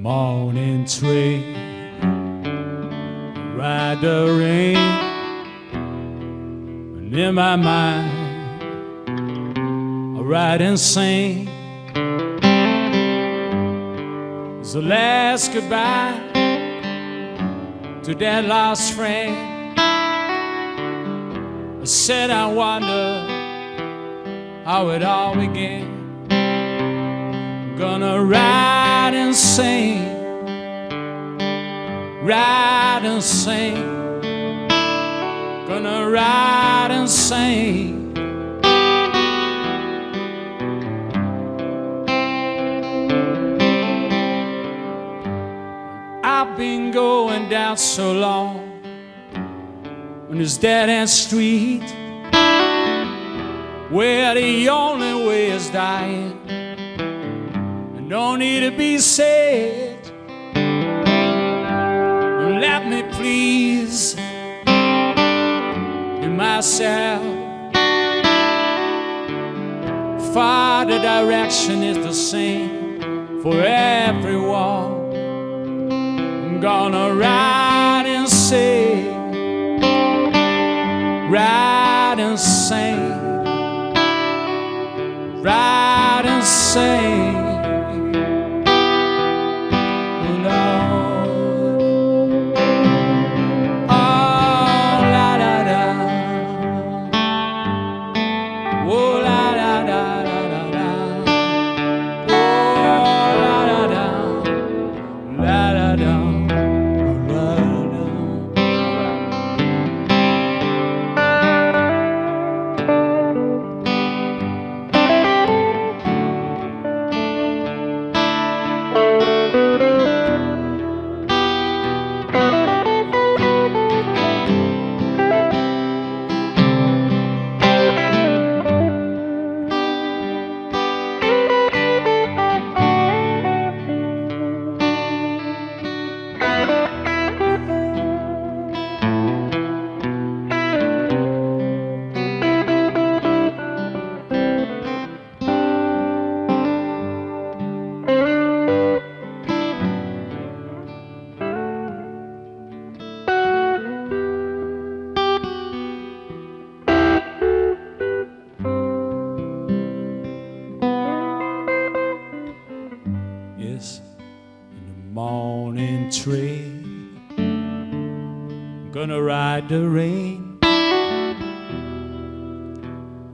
morning train, ride the rain, and in my mind I ride and sing. It's the last goodbye to that lost friend. I said I wonder how it all began. I'm gonna ride and sing, ride and sing, gonna ride and sing. I've been going down so long on this dead-end street where the only way is dying and no need to be said. Let me please be myself, for the direction is the same for everyone. I'm gonna ride and sing, ride and sing, ride and sing. Morning train, I'm gonna ride the rain,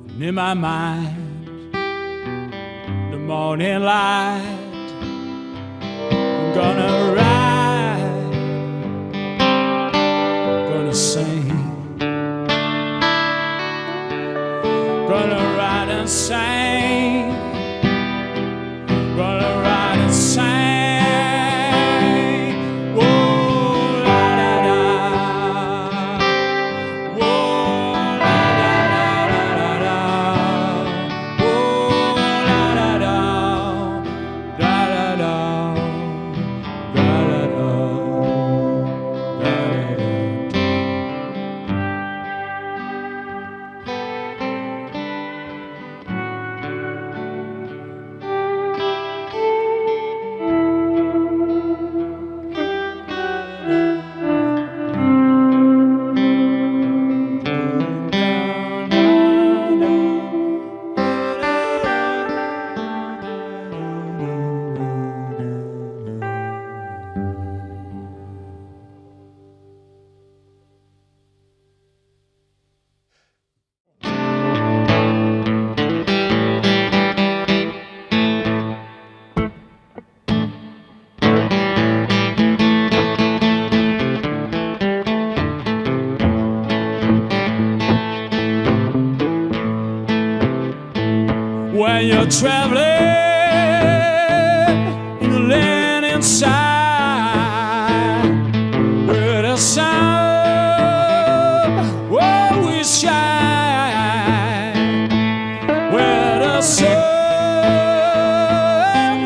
and in my mind the morning light. I'm gonna ride, gonna sing, gonna ride and sing, gonna ride and sing. When you're traveling in the land inside, where the sun always shines, where the sun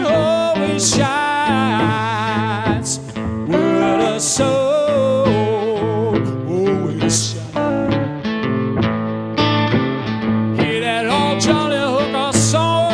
always shines, where the sun always shines. Hear that old Johnny song.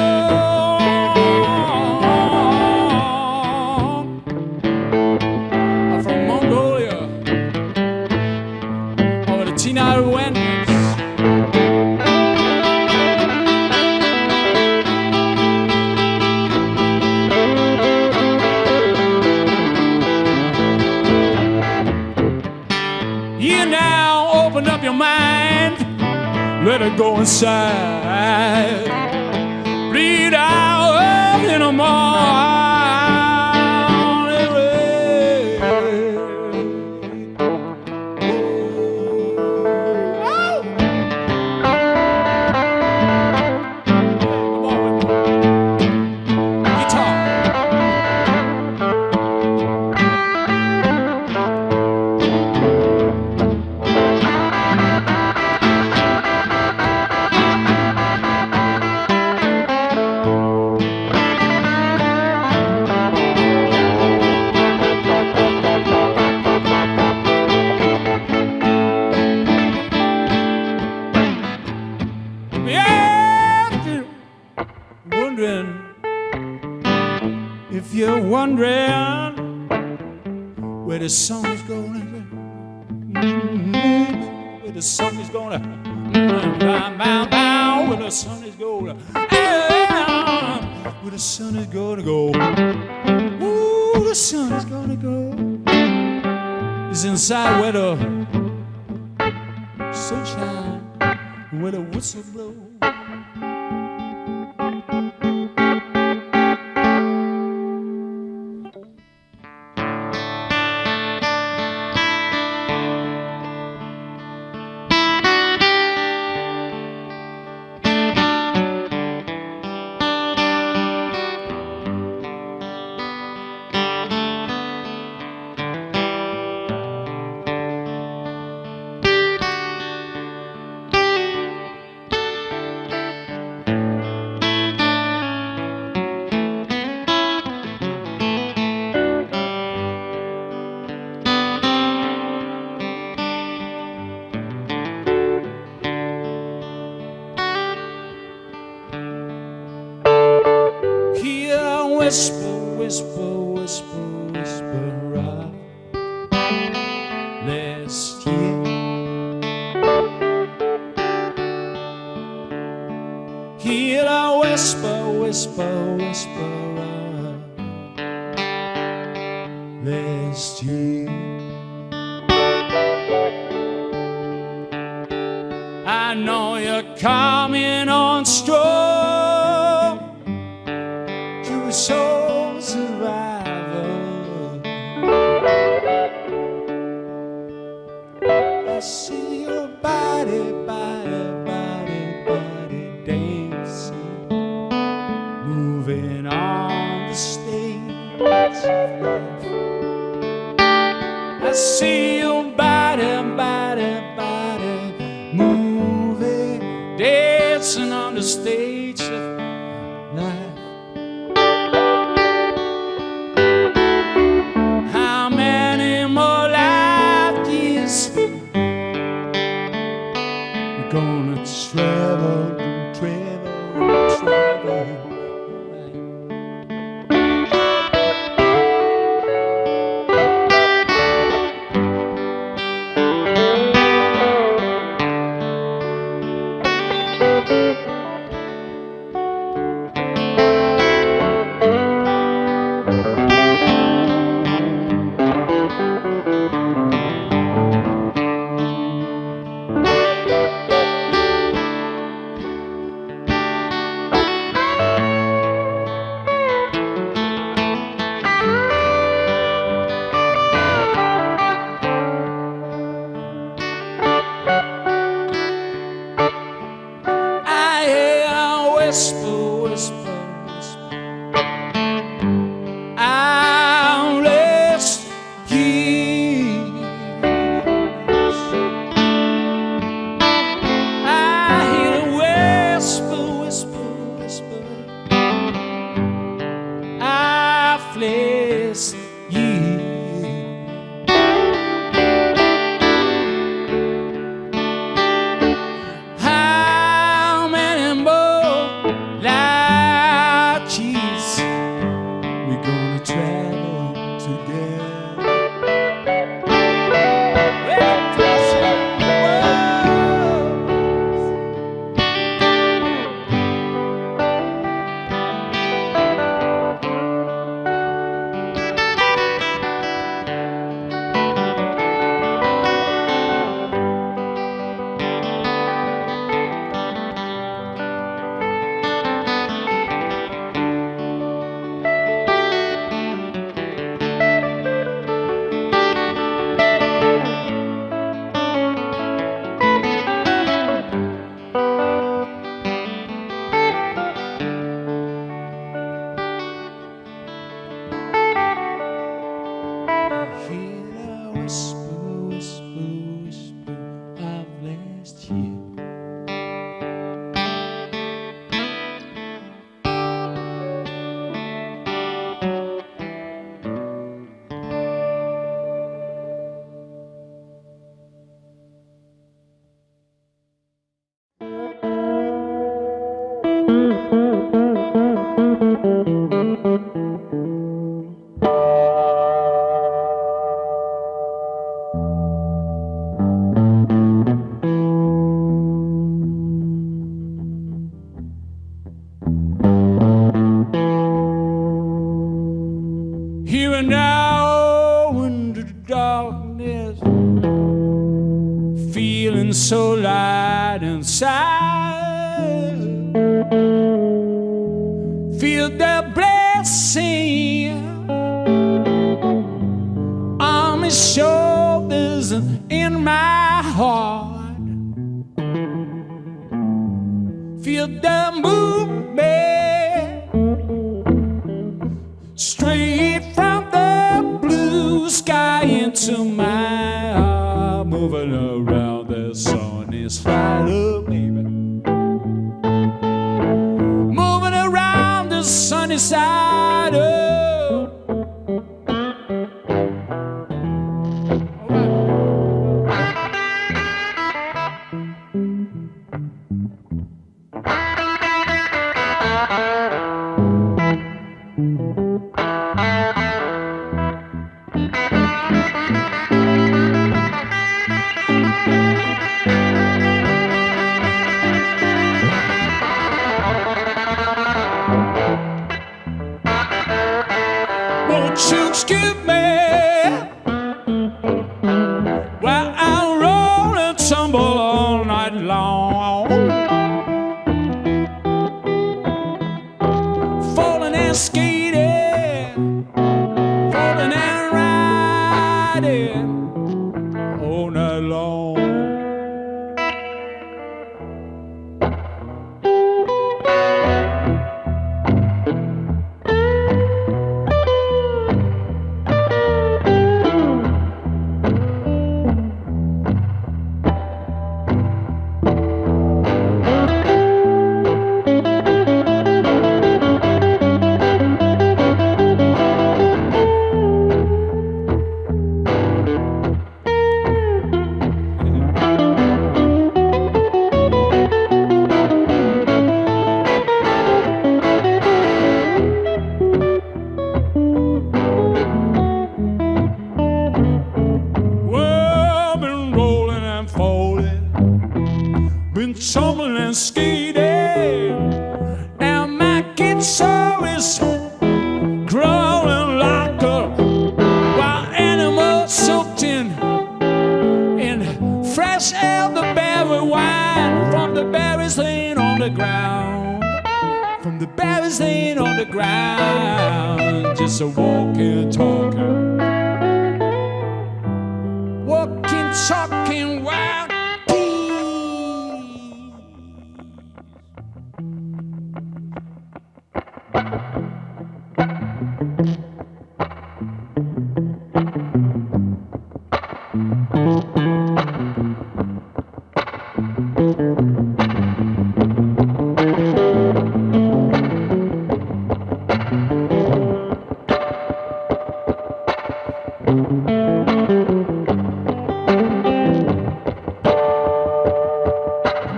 your mind, let it go inside. Bleed out in the morning rain. Oh. Come on with me. Guitar. If you're wondering where the sun is going, where the sun is going, where the sun is going, where the sun is going to go, ooh, the sun is going to go. It's inside where the sunshine, where the whistle blows. Whisper, whisper, whisper, whisper of last year. Hear the whisper, whisper, whisper of last year. I know you're coming on strong. You're a soul survivor. I see your body, body, body, body dancing, moving on the stage of life. I see your body, body, body, moving, dancing on the stage of life. Gonna travel, travel, travel. Whisper, whisper, whisper. I'll rest here. I hear a whisper, whisper, whisper. I've left here. How many more lodges we gonna travel together? Across the world. whisper, whisper, whisper of last year. Here and now into the darkness, feeling so light inside. Feel the blessing on my shoulders and in my heart. Feel the movement straight from the blue sky into my heart. Moving around the sunny side of baby. Moving around the sunny side of. Won't you excuse me while I roll and tumble all night long, falling and skating, falling and riding all night long. Been tumbling and skating, and my guitar is growling like a wild animal soaked in fresh elderberry wine from the berries laying on the ground, from the berries laying on the ground. Just a walking, talking, walking, talking, wild.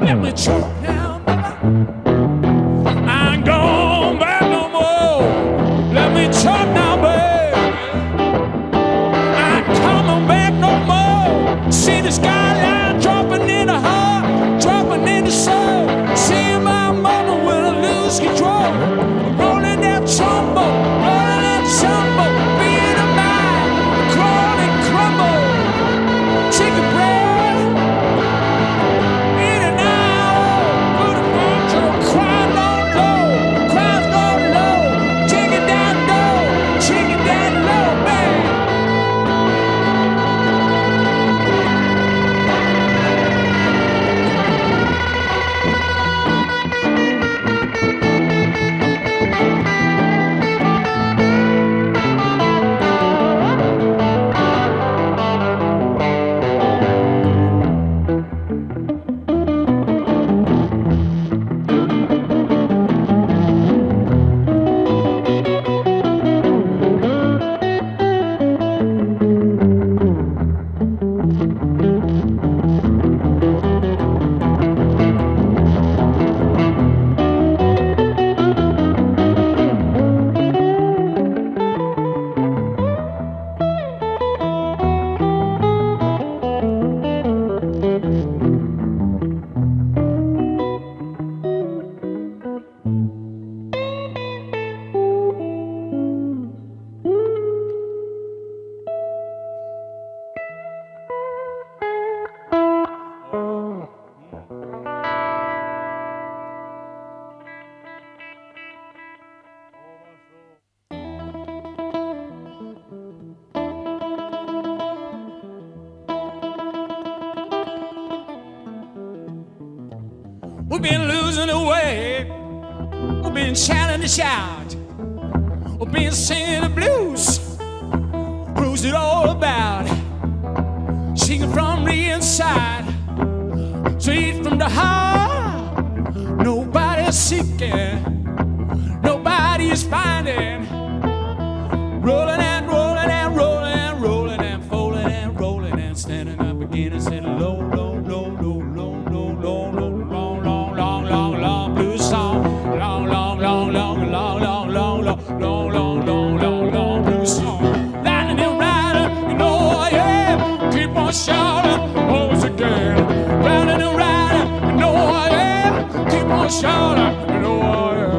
Let me choke now, baby. I ain't going back no more. Let me choke now. We've been losing the way. We've been shouting to shout. We've been singing the blues. Who's it all about? Singing from the inside, straight from the heart. Nobody's seeking, nobody's finding. Rolling and rolling and rolling and rolling and folding and rolling and standing up again and saying low, low, low, low, low, low, low, low, long, long, long, long, long blues song. Long, long, long, long, long, long, long, long, long, long, long, long, long blues song. Lightning and rider, you know I am. Keep on shouting once again. Lightning and rider, you know I am. Keep on shouting, you know I am.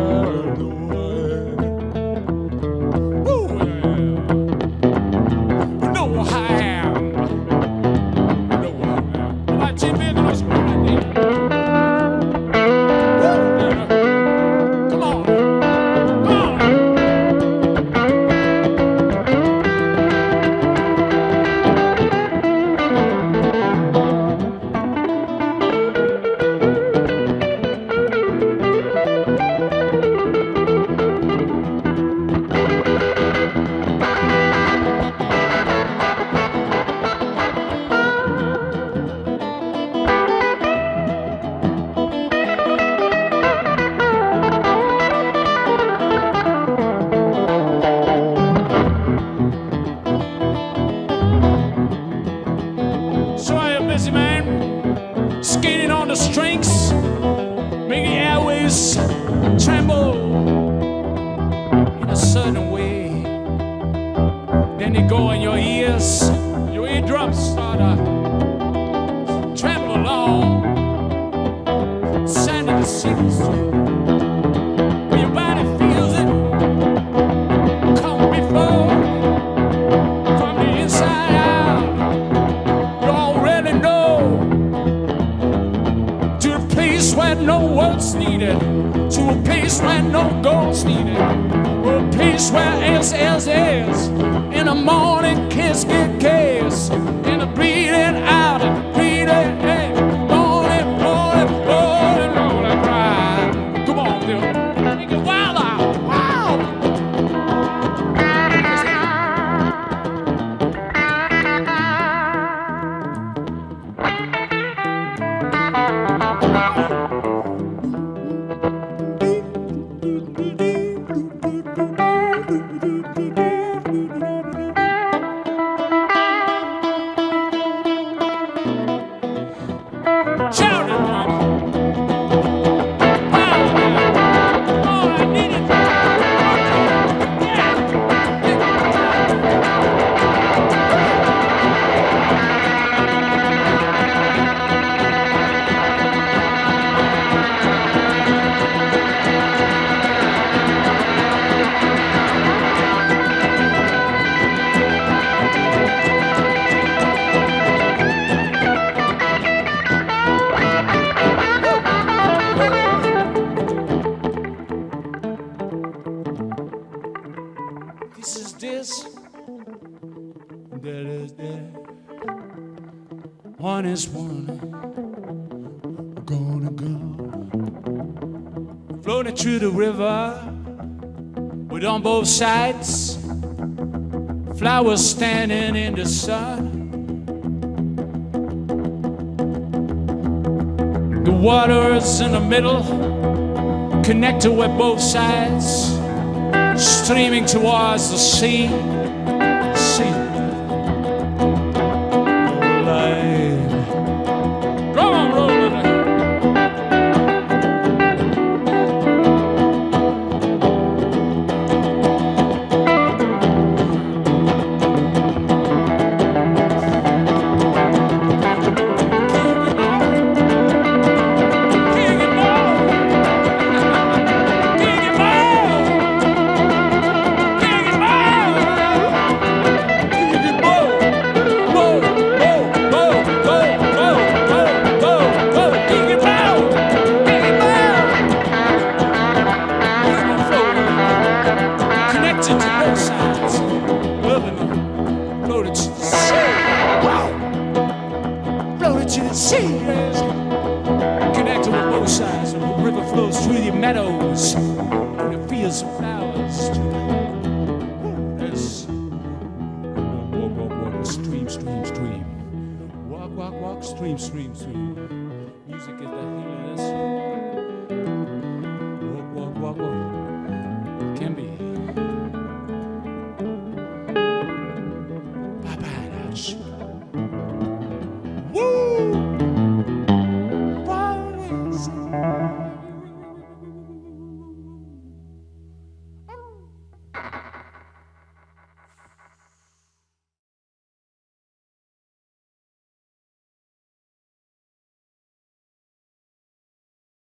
Through the river, with on both sides flowers standing in the sun. The waters in the middle, connected with both sides, streaming towards the sea. Come on, roll it. us to this. Walk, walk, walk, stream, stream, stream. Walk, walk, walk, stream, stream, stream. Music is the healing of this.